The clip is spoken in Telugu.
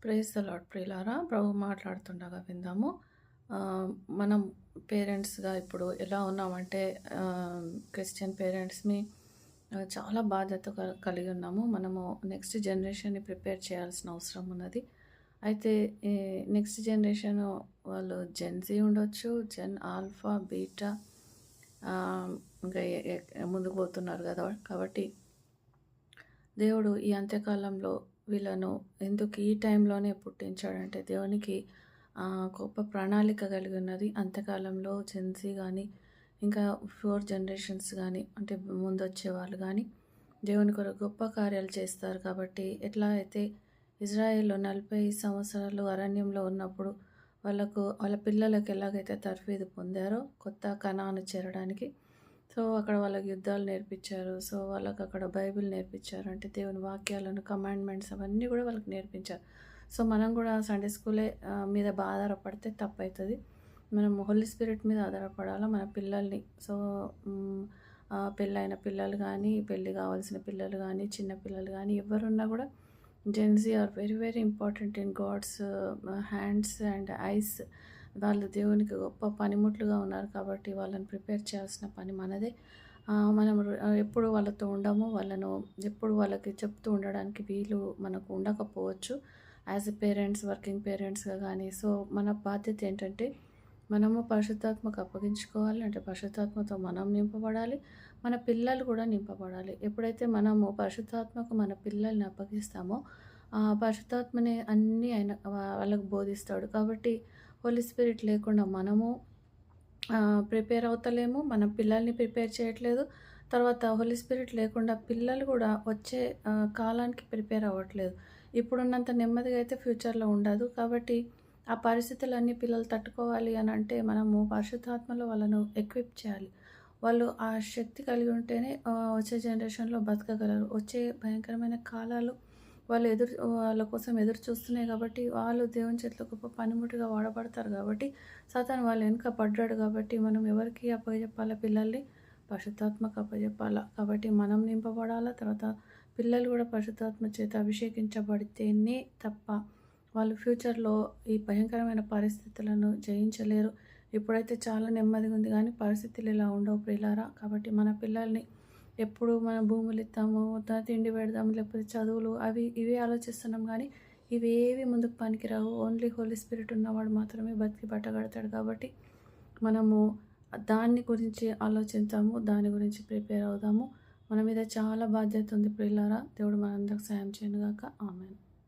ప్రైజ్ ద లార్డ్ ప్రియులారా. ప్రభు మాట్లాడుతుండగా విందాము. మనం పేరెంట్స్‌గా ఇప్పుడు ఎలా ఉన్నామంటే క్రిస్టియన్ పేరెంట్స్‌ని చాలా బాధ్యత కలిగి ఉన్నాము. మనము నెక్స్ట్ జనరేషన్‌ని ప్రిపేర్ చేయాల్సిన అవసరం ఉన్నది. అయితే ఈ నెక్స్ట్ జనరేషన్ వాళ్ళు జెన్ జీ ఉండొచ్చు, జెన్ ఆల్ఫా, బీటా ఇంకా ముందుకు పోతున్నారు కదా! కాబట్టి దేవుడు ఈ అంత్యకాలంలో వీళ్ళను ఎందుకు ఈ టైంలోనే పుట్టించాడంటే దేవునికి గొప్ప ప్రణాళిక కలిగి ఉన్నది. అంత్యకాలంలో జెన్సీ కానీ ఇంకా 4 జనరేషన్స్ కానీ అంటే ముందొచ్చే వాళ్ళు కానీ దేవుని కొరకు గొప్ప కార్యాలు చేస్తారు. కాబట్టి ఎట్లా అయితే ఇజ్రాయేల్లో 40 సంవత్సరాలు అరణ్యంలో ఉన్నప్పుడు వాళ్ళ పిల్లలకు ఎలాగైతే తర్ఫీదు పొందారో కొత్త కనాను చేరడానికి, సో అక్కడ వాళ్ళకి యుద్ధాలు నేర్పించారు. సో వాళ్ళకి అక్కడ బైబిల్ నేర్పించారు. అంటే దేవుని వాక్యాలను, కమాండ్మెంట్స్ అవన్నీ కూడా వాళ్ళకి నేర్పించారు. సో మనం కూడా సండే స్కూలే మీద ఆధారపడితే తప్పవుతుంది. మనం హోలీ స్పిరిట్ మీద ఆధారపడాలా మన పిల్లల్ని. సో పెళ్ళైన పిల్లలు కానీ, పెళ్ళి కావాల్సిన పిల్లలు కానీ, చిన్న పిల్లలు కానీ ఎవరున్నా కూడా జెన్సీ are very very important in God's hands and eyes. వాళ్ళు దేవునికి గొప్ప పనిముట్లుగా ఉన్నారు కాబట్టి వాళ్ళని ప్రిపేర్ చేయాల్సిన పని మనదే. మనం ఎప్పుడు వాళ్ళతో ఉండము. వాళ్ళను ఎప్పుడు వాళ్ళకి చెప్తూ ఉండడానికి వీలు మనకు ఉండకపోవచ్చు యాజ్ ఎ పేరెంట్స్, వర్కింగ్ పేరెంట్స్గా కానీ. సో మన బాధ్యత ఏంటంటే మనము పరిశుద్ధాత్మకు అప్పగించుకోవాలి. అంటే పరిశుద్ధాత్మతో మనం నింపబడాలి, మన పిల్లలు కూడా నింపబడాలి. ఎప్పుడైతే మనము పరిశుద్ధాత్మకు మన పిల్లల్ని అప్పగిస్తామో పరిశుద్ధాత్మనే అన్నీ ఆయన వాళ్ళకు బోధిస్తాడు. కాబట్టి హోలీ స్పిరిట్ లేకుండా మనము ప్రిపేర్ అవుతలేము, మన పిల్లల్ని ప్రిపేర్ చేయట్లేదు. తర్వాత హోలీ స్పిరిట్ లేకుండా పిల్లలు కూడా వచ్చే కాలానికి ప్రిపేర్ అవ్వట్లేదు. ఇప్పుడున్నంత నెమ్మదిగా అయితే ఫ్యూచర్లో ఉండదు. కాబట్టి ఆ పరిస్థితులన్నీ పిల్లలు తట్టుకోవాలి అని అంటే మనము పరిశుద్ధాత్మలో వాళ్ళను ఎక్విప్ చేయాలి. వాళ్ళు ఆ శక్తి కలిగి ఉంటేనే వచ్చే జనరేషన్లో బతకగలరు. వచ్చే భయంకరమైన కాలాలు వాళ్ళ కోసం ఎదురు చూస్తున్నాయి కాబట్టి వాళ్ళు దేవుని చేతిలో గొప్ప పనిముట్టుగా వాడబడతారు. కాబట్టి సాతాను వాళ్ళ వెనుక పడ్డాడు. కాబట్టి మనం ఎవరికి అప్పచెప్పాలా? పిల్లల్ని పరిశుద్ధాత్మకు అప్పచెప్పాలా. కాబట్టి మనం నింపబడాలా. తర్వాత పిల్లలు కూడా పరిశుద్ధాత్మ చేత అభిషేకించబడితేనే తప్ప వాళ్ళు ఫ్యూచర్లో ఈ భయంకరమైన పరిస్థితులను జయించలేరు. ఇప్పుడైతే చాలా నెమ్మదిగా ఉంది కానీ పరిస్థితులు ఇలా ఉండవు ప్రియులారా. కాబట్టి మన పిల్లల్ని ఎప్పుడు మనం భూములు ఇస్తాము, తిండి పెడదాము, లేకపోతే చదువులు ఇవి ఆలోచిస్తున్నాం కానీ ఇవేవి ముందుకు పనికిరావు. ఓన్లీ హోలీ స్పిరిట్ ఉన్నవాడు మాత్రమే బతికి బట్టగడతాడు. కాబట్టి మనము దాని గురించి ఆలోచిద్దాము, దాని గురించి ప్రిపేర్ అవుదాము. మన మీద చాలా బాధ్యత ఉంది ప్రియులారా. దేవుడు మనందరికి సాయం చేయనుగాక. ఆమేన్.